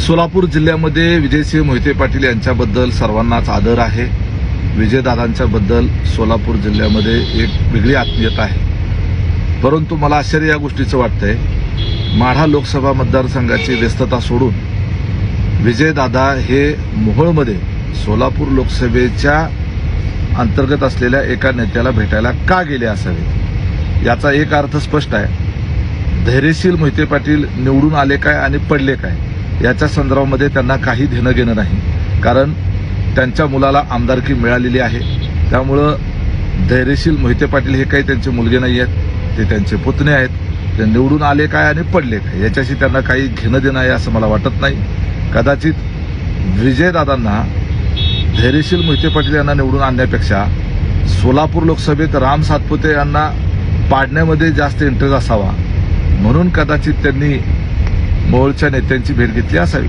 सोलापूर जिल्ह्यामध्ये विजयसिंह मोहिते पाटील यांच्याबद्दल सर्वांनाच आदर आहे. विजयदादांच्या बद्दल सोलापूर जिल्ह्यामध्ये एक वेगळी आत्मीयता आहे. परंतु मला आश्चर्य या गोष्टीचं वाटतंय, माढा लोकसभा मतदारसंघाची व्यस्तता सोडून विजयदादा हे मोहोळमध्ये सोलापूर लोकसभेच्या अंतर्गत असलेल्या एका नेत्याला भेटायला का गेले असावे. याचा एक अर्थ स्पष्ट आहे. धैर्यशील मोहिते पाटील निवडून आले काय आणि पडले काय याच्या संदर्भामध्ये त्यांना काही घेणं घेणं नाही. कारण त्यांच्या मुलाला आमदारकी मिळालेली आहे. त्यामुळं धैर्यशील मोहिते पाटील हे काही त्यांचे मुलगे नाही आहेत, ते त्यांचे पुतणे आहेत. ते निवडून आले काय आणि पडले काय याच्याशी त्यांना काही घेणं देणं आहे असं मला वाटत नाही. कदाचित विजयदादांना धैर्यशील मोहिते पाटील यांना निवडून आणण्यापेक्षा सोलापूर लोकसभेत राम सातपुते यांना पाडण्यामध्ये जास्त इंटरेस्ट असावा, म्हणून कदाचित त्यांनी मोहोळच्या नेत्यांची भेट घेतली असावी.